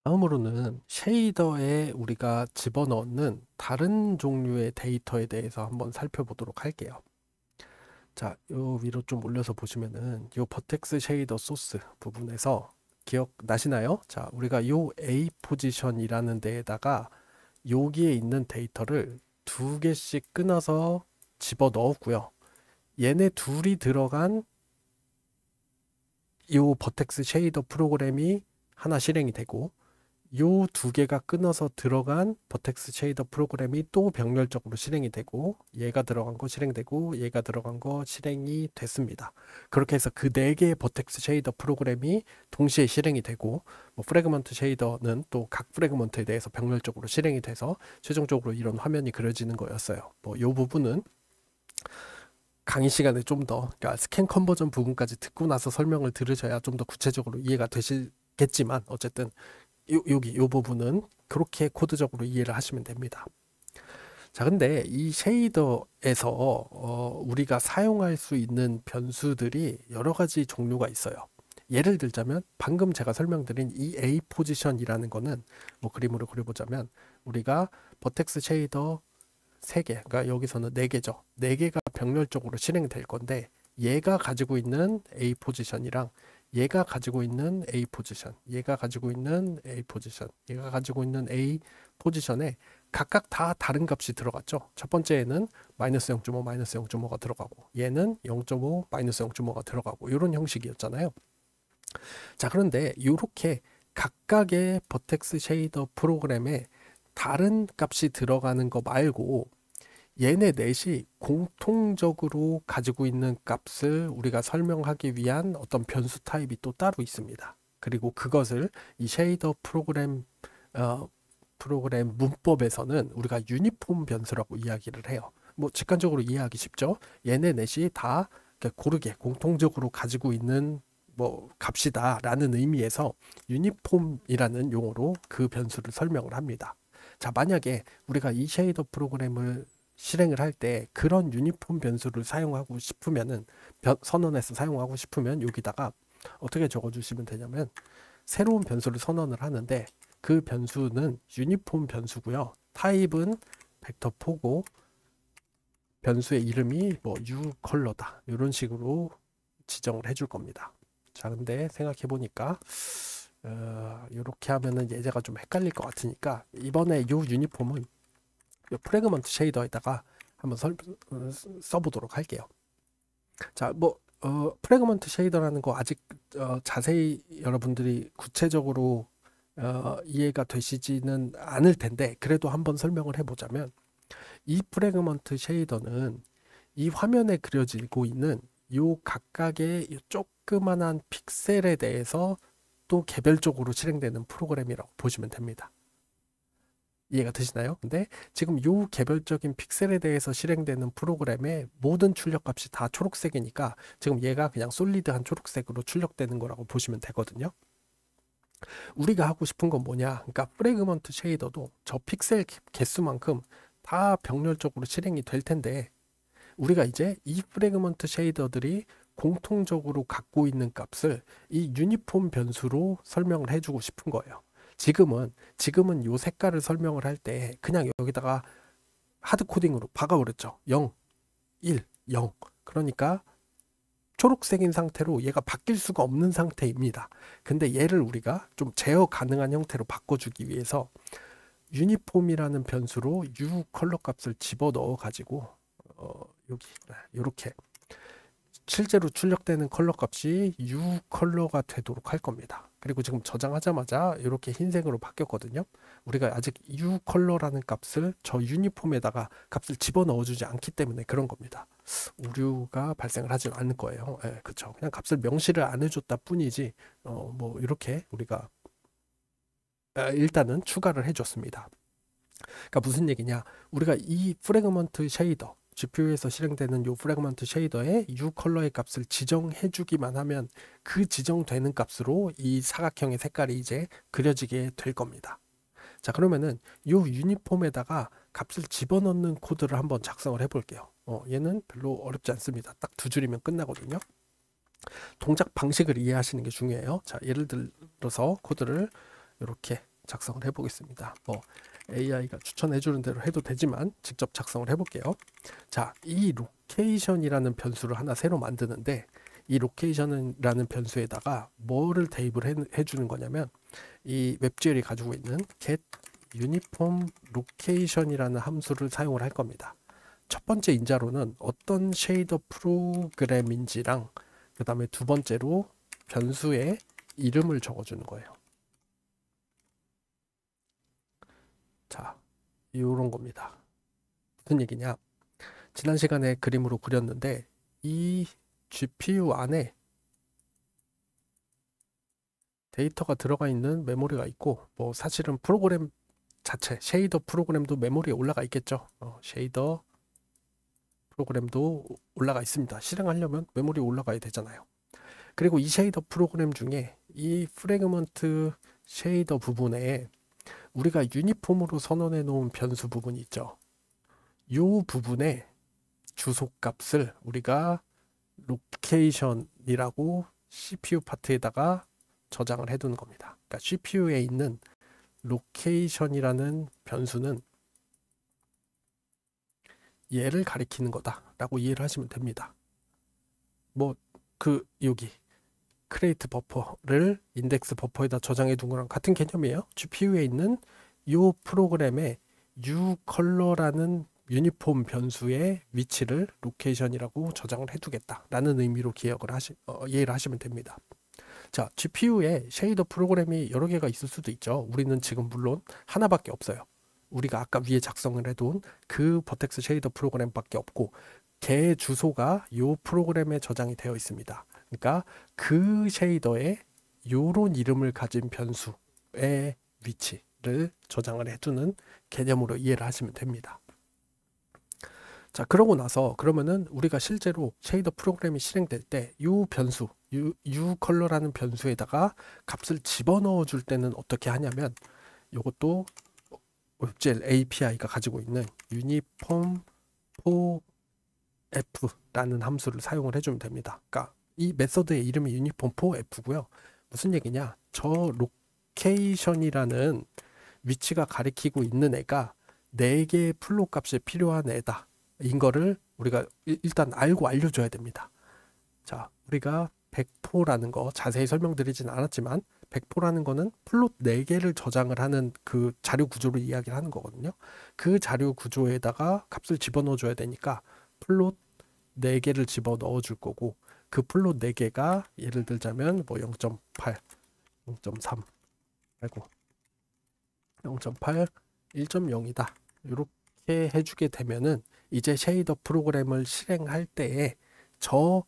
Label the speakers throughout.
Speaker 1: 다음으로는 쉐이더에 우리가 집어넣는 다른 종류의 데이터에 대해서 한번 살펴보도록 할게요. 자, 요 위로 좀 올려서 보시면은 요 버텍스 쉐이더 소스 부분에서 기억나시나요? 자, 우리가 요 A 포지션이라는 데에다가 여기에 있는 데이터를 두 개씩 끊어서 집어 넣었고요. 얘네 둘이 들어간 요 버텍스 쉐이더 프로그램이 하나 실행이 되고, 요 두 개가 끊어서 들어간 버텍스 쉐이더 프로그램이 또 병렬적으로 실행이 되고, 얘가 들어간 거 실행되고 얘가 들어간 거 실행이 됐습니다. 그렇게 해서 그 네 개의 버텍스 쉐이더 프로그램이 동시에 실행이 되고, 뭐 프래그먼트 쉐이더는 또 각 프래그먼트에 대해서 병렬적으로 실행이 돼서 최종적으로 이런 화면이 그려지는 거였어요. 뭐 요 부분은 강의 시간에 좀 더, 그러니까 스캔 컨버전 부분까지 듣고 나서 설명을 들으셔야 좀 더 구체적으로 이해가 되시겠지만, 어쨌든 여기 이 부분은 그렇게 코드적으로 이해를 하시면 됩니다. 자, 근데 이 쉐이더에서 우리가 사용할 수 있는 변수들이 여러 가지 종류가 있어요. 예를 들자면 방금 제가 설명드린 이 A 포지션이라는 거는, 뭐 그림으로 그려보자면 우리가 버텍스 쉐이더 3개, 그러니까 여기서는 4개죠. 4개가 병렬적으로 실행될 건데, 얘가 가지고 있는 A 포지션이랑 얘가 가지고 있는 A 포지션, 얘가 가지고 있는 A 포지션, 얘가 가지고 있는 A 포지션에 각각 다 다른 값이 들어갔죠. 첫 번째에는 마이너스 0.5, 마이너스 0.5가 들어가고, 얘는 0.5, 마이너스 0.5가 들어가고, 이런 형식이었잖아요. 자, 그런데 이렇게 각각의 버텍스 쉐이더 프로그램에 다른 값이 들어가는 거 말고, 얘네 넷이 공통적으로 가지고 있는 값을 우리가 설명하기 위한 어떤 변수 타입이 또 따로 있습니다. 그리고 그것을 이 쉐이더 프로그램 문법에서는 우리가 유니폼 변수라고 이야기를 해요. 뭐 직관적으로 이해하기 쉽죠. 얘네 넷이 다 고르게 공통적으로 가지고 있는 뭐 값이다라는 의미에서 유니폼이라는 용어로 그 변수를 설명을 합니다. 자, 만약에 우리가 이 쉐이더 프로그램을 실행을 할 때 그런 유니폼 변수를 사용하고 싶으면은, 선언해서 사용하고 싶으면 여기다가 어떻게 적어주시면 되냐면, 새로운 변수를 선언을 하는데 그 변수는 유니폼 변수고요. 타입은 벡터 4고, 변수의 이름이 뭐 u컬러다, 이런 식으로 지정을 해줄 겁니다. 자, 근데 생각해 보니까 이렇게 하면은 예제가 좀 헷갈릴 것 같으니까, 이번에 이 유니폼은 프래그먼트 쉐이더에다가 한번 써보도록 할게요. 자, 뭐 프래그먼트 쉐이더라는 거 아직 자세히 여러분들이 구체적으로 이해가 되시지는 않을 텐데, 그래도 한번 설명을 해보자면, 이 프래그먼트 쉐이더는 이 화면에 그려지고 있는 요 각각의 요 조그만한 픽셀에 대해서 또 개별적으로 실행되는 프로그램이라고 보시면 됩니다. 이해가 되시나요? 근데 지금 요 개별적인 픽셀에 대해서 실행되는 프로그램의 모든 출력값이 다 초록색이니까 지금 얘가 그냥 솔리드한 초록색으로 출력되는 거라고 보시면 되거든요. 우리가 하고 싶은 건 뭐냐? 그러니까 프래그먼트 쉐이더도 저 픽셀 개수만큼 다 병렬적으로 실행이 될 텐데, 우리가 이제 이 프래그먼트 쉐이더들이 공통적으로 갖고 있는 값을 이 유니폼 변수로 설명을 해주고 싶은 거예요. 지금은 요 색깔을 설명을 할 때 그냥 여기다가 하드 코딩으로 박아버렸죠. 0, 1, 0. 그러니까 초록색인 상태로 얘가 바뀔 수가 없는 상태입니다. 근데 얘를 우리가 좀 제어 가능한 형태로 바꿔주기 위해서 유니폼이라는 변수로 u 컬러 값을 집어넣어 가지고 여기 이렇게 실제로 출력되는 컬러 값이 U 컬러가 되도록 할 겁니다. 그리고 지금 저장하자마자 이렇게 흰색으로 바뀌었거든요. 우리가 아직 U 컬러라는 값을 저 유니폼에다가 값을 집어넣어주지 않기 때문에 그런 겁니다. 오류가 발생을 하지 않을 거예요. 예, 그쵸. 그냥 값을 명시를 안 해줬다 뿐이지, 뭐 이렇게 우리가 일단은 추가를 해줬습니다. 그러니까 무슨 얘기냐? 우리가 이 프래그먼트 쉐이더, GPU에서 실행되는 이 프래그먼트 쉐이더의 U 컬러의 값을 지정해 주기만 하면 그 지정되는 값으로 이 사각형의 색깔이 이제 그려지게 될 겁니다. 자, 그러면은 이 유니폼에다가 값을 집어넣는 코드를 한번 작성을 해볼게요. 얘는 별로 어렵지 않습니다. 딱 2줄이면 끝나거든요. 동작 방식을 이해하시는 게 중요해요. 자, 예를 들어서 코드를 이렇게 작성을 해보겠습니다. 뭐 AI가 추천해주는 대로 해도 되지만 직접 작성을 해볼게요. 자, 이 로케이션이라는 변수를 하나 새로 만드는데 이 로케이션이라는 변수에다가 뭐를 대입을 해주는 거냐면 이 웹GL이 가지고 있는 get uniform location이라는 함수를 사용을 할 겁니다. 첫 번째 인자로는 어떤 쉐이더 프로그램인지랑 그 다음에 두 번째로 변수의 이름을 적어주는 거예요. 자, 이런 겁니다. 무슨 얘기냐? 지난 시간에 그림으로 그렸는데 이 GPU 안에 데이터가 들어가 있는 메모리가 있고, 뭐 사실은 프로그램 자체 쉐이더 프로그램도 메모리에 올라가 있겠죠. 쉐이더 프로그램도 올라가 있습니다. 실행하려면 메모리에 올라가야 되잖아요. 그리고 이 쉐이더 프로그램 중에 이 프래그먼트 쉐이더 부분에 우리가 유니폼으로 선언해 놓은 변수 부분이 있죠. 이 부분에 주소 값을 우리가 로케이션이라고 CPU 파트에다가 저장을 해두는 겁니다. 그러니까 CPU에 있는 로케이션이라는 변수는 얘를 가리키는 거다라고 이해를 하시면 됩니다. 뭐 여기 크레이트 버퍼를 인덱스 버퍼에다 저장해 둔 거랑 같은 개념이에요. GPU에 있는 이 프로그램의 uColor라는 유니폼 변수의 위치를 로케이션이라고 저장을 해두겠다라는 의미로 이해를 하시면 됩니다. 자, GPU에 쉐이더 프로그램이 여러 개가 있을 수도 있죠. 우리는 지금 물론 하나밖에 없어요. 우리가 아까 위에 작성을 해둔 그 버텍스 쉐이더 프로그램밖에 없고 걔 주소가 이 프로그램에 저장이 되어 있습니다. 그러니까 그 쉐이더에 요런 이름을 가진 변수의 위치를 저장을 해두는 개념으로 이해를 하시면 됩니다. 자, 그러고 나서 그러면은 우리가 실제로 쉐이더 프로그램이 실행될 때 이 변수, uColor라는 변수에다가 값을 집어넣어 줄 때는 어떻게 하냐면 이것도 웹GL API가 가지고 있는 uniform for f라는 함수를 사용을 해주면 됩니다. 그러니까 이 메서드의 이름이 uniform for f고요. 무슨 얘기냐? 저 로케이션이라는 위치가 가리키고 있는 애가 4개의 플로 값이 필요한 애다. 인 거를 우리가 일단 알고 알려줘야 됩니다. 자, 우리가 100포라는 거 자세히 설명드리진 않았지만 100포라는 거는 플롯 4개를 저장을 하는 그 자료 구조를 이야기를 하는 거거든요. 그 자료 구조에다가 값을 집어넣어 줘야 되니까 플롯 4개를 집어넣어 줄 거고 그 플롯 4개가 예를 들자면 뭐 0.8, 0.3 아이고 0.8, 1.0이다. 이렇게 해주게 되면은 이제 쉐이더 프로그램을 실행할 때에 저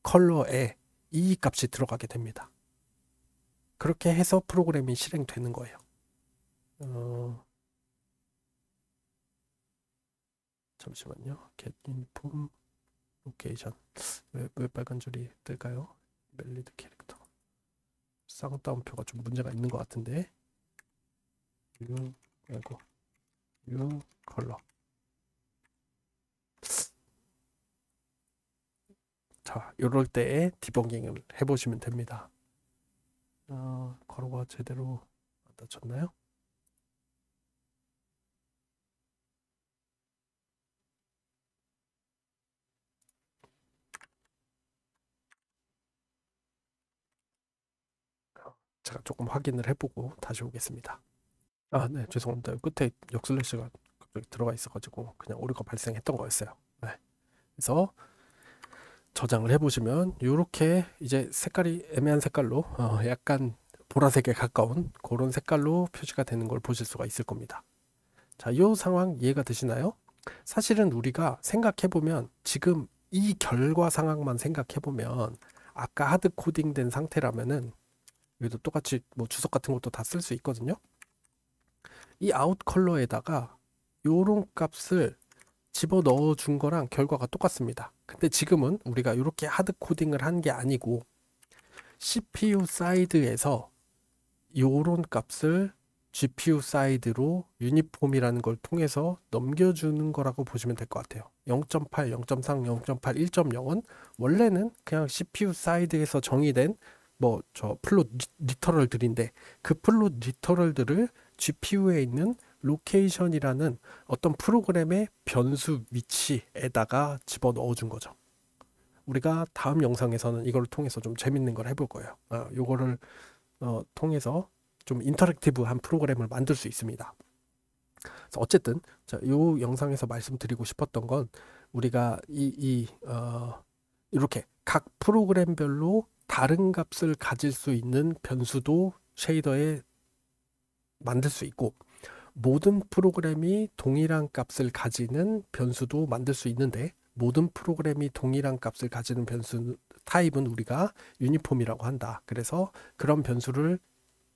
Speaker 1: uColor에 이 값이 들어가게 됩니다. 그렇게 해서 프로그램이 실행되는 거예요. 잠시만요. get uniform location. 왜 빨간 줄이 뜰까요? valid 캐릭터. 쌍따옴표가 좀 문제가 있는 것 같은데. uColor. 자, 이럴 때에 디버깅을 해보시면 됩니다. 괄호가 제대로 안 닫혔나요? 제가 조금 확인을 해보고 다시 오겠습니다. 네, 죄송합니다. 끝에 역슬래시가 갑자기 들어가 있어가지고 그냥 오류가 발생했던 거였어요. 네. 그래서 저장을 해보시면 이렇게 이제 색깔이 애매한 색깔로 약간 보라색에 가까운 그런 색깔로 표시가 되는 걸 보실 수가 있을 겁니다. 자, 이 상황 이해가 되시나요? 사실은 우리가 생각해보면 지금 이 결과 상황만 생각해보면 아까 하드 코딩된 상태라면은 여기도 똑같이 뭐 주석 같은 것도 다 쓸 수 있거든요. 이 아웃 컬러에다가 요런 값을 집어 넣어 준 거랑 결과가 똑같습니다. 근데 지금은 우리가 이렇게 하드 코딩을 한 게 아니고 CPU 사이드에서 요런 값을 GPU 사이드로 유니폼이라는 걸 통해서 넘겨주는 거라고 보시면 될 것 같아요. 0.8, 0.3, 0.8, 1.0은 원래는 그냥 CPU 사이드에서 정의된 뭐 저 플롯 리터럴들인데 그 플롯 리터럴들을 GPU에 있는 로케이션이라는 어떤 프로그램의 변수 위치에다가 집어넣어 준 거죠. 우리가 다음 영상에서는 이걸 통해서 좀 재밌는 걸 해볼 거예요. 요거를 통해서 좀 인터랙티브한 프로그램을 만들 수 있습니다. 그래서 어쨌든 요 영상에서 말씀드리고 싶었던 건 우리가 이렇게 각 프로그램별로 다른 값을 가질 수 있는 변수도 쉐이더에 만들 수 있고 모든 프로그램이 동일한 값을 가지는 변수도 만들 수 있는데 모든 프로그램이 동일한 값을 가지는 변수 타입은 우리가 유니폼이라고 한다. 그래서 그런 변수를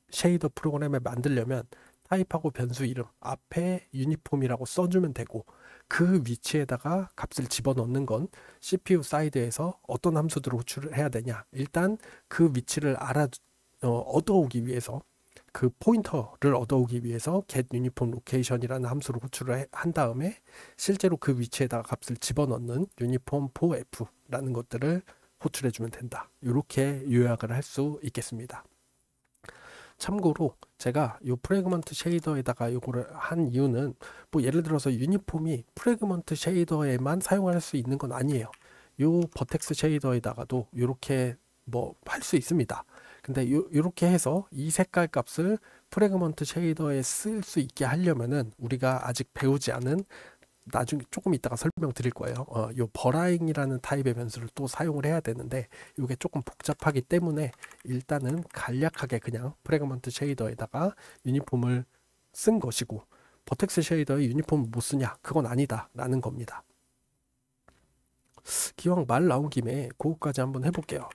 Speaker 1: 쉐이더 프로그램에 만들려면 타입하고 변수 이름 앞에 유니폼이라고 써주면 되고 그 위치에다가 값을 집어넣는 건 CPU 사이드에서 어떤 함수들을 호출을 해야 되냐. 일단 그 위치를 얻어오기 위해서 그 포인터를 얻어오기 위해서 get uniform location이라는 함수를 호출을 한 다음에 실제로 그 위치에다가 값을 집어넣는 uniform for f라는 것들을 호출해 주면 된다. 이렇게 요약을 할 수 있겠습니다. 참고로 제가 이 프래그먼트 쉐이더에다가 요거를 한 이유는 뭐 예를 들어서 유니폼이 프래그먼트 쉐이더에만 사용할 수 있는 건 아니에요. 요 버텍스 쉐이더에다가도 이렇게 뭐 할 수 있습니다. 근데 요렇게 해서 이 색깔 값을 프래그먼트 쉐이더에 쓸 수 있게 하려면은 우리가 아직 배우지 않은 나중에 조금 이따가 설명드릴 거예요. 요 버라잉이라는 타입의 변수를 또 사용을 해야 되는데 이게 조금 복잡하기 때문에 일단은 간략하게 그냥 프래그먼트 쉐이더에다가 유니폼을 쓴 것이고 버텍스 쉐이더에 유니폼을 못 쓰냐? 그건 아니다 라는 겁니다. 기왕 말 나온 김에 그거까지 한번 해볼게요.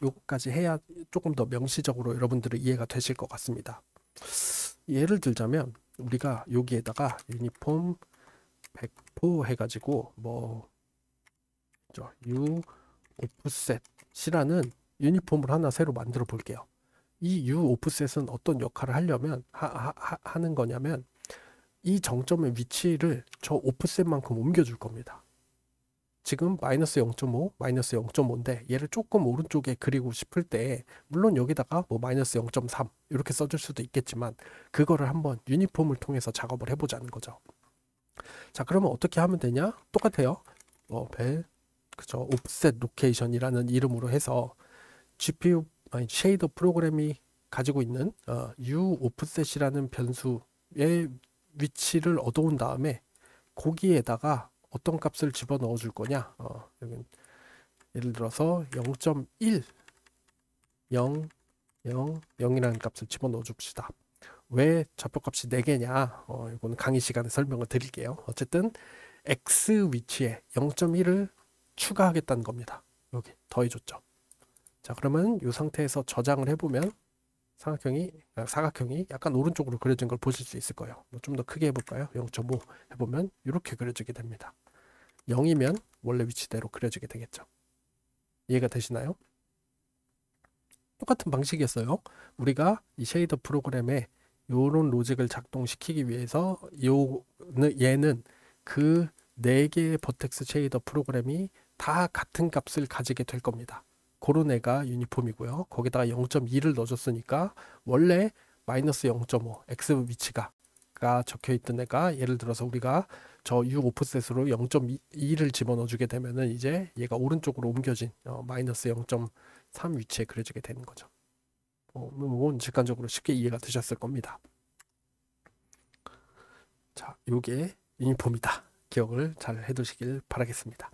Speaker 1: 요거까지 해야 조금 더 명시적으로 여러분들이 이해가 되실 것 같습니다. 예를 들자면 우리가 여기에다가 유니폼 100% 해가지고 U 오프셋이라는 유니폼을 하나 새로 만들어 볼게요. 이 U 오프셋은 어떤 역할을 하려면 하는 거냐면 이 정점의 위치를 저 오프셋만큼 옮겨줄 겁니다. 지금 마이너스 0.5, 마이너스 0.5인데 얘를 조금 오른쪽에 그리고 싶을 때 물론 여기다가 뭐 마이너스 0.3 이렇게 써줄 수도 있겠지만 그거를 한번 유니폼을 통해서 작업을 해보자는 거죠. 자, 그러면 어떻게 하면 되냐? 똑같아요. 그죠? 오프셋 로케이션이라는 이름으로 해서 GPU 쉐이더 프로그램이 가지고 있는 U 오프셋이라는 변수의 위치를 얻어온 다음에 거기에다가 어떤 값을 집어넣어 줄 거냐? 여기 예를 들어서 0.1 0 0 0이라는 값을 집어넣어 줍시다. 왜 좌표값이 4개냐? 이거는 강의 시간에 설명을 드릴게요. 어쨌든 x 위치에 0.1을 추가하겠다는 겁니다. 여기 더해줬죠. 자, 그러면 이 상태에서 저장을 해보면 사각형이 약간 오른쪽으로 그려진 걸 보실 수 있을 거예요. 좀 더 크게 해볼까요? 0.5 해보면 이렇게 그려지게 됩니다. 0이면 원래 위치대로 그려지게 되겠죠. 이해가 되시나요? 똑같은 방식이었어요. 우리가 이 쉐이더 프로그램에 이런 로직을 작동시키기 위해서 얘는 그 4개의 버텍스 쉐이더 프로그램이 다 같은 값을 가지게 될 겁니다. 그런 애가 유니폼이고요. 거기다가 0.2를 넣어줬으니까 원래 마이너스 0.5 x 위치가 적혀있던 애가 예를 들어서 우리가 저 U 오프셋으로 0.2를 집어넣어주게 되면은 이제 얘가 오른쪽으로 옮겨진 마이너스 0.3 위치에 그려지게 되는 거죠. 이건 직관적으로 쉽게 이해가 되셨을 겁니다. 자, 요게 유니폼이다. 기억을 잘 해두시길 바라겠습니다.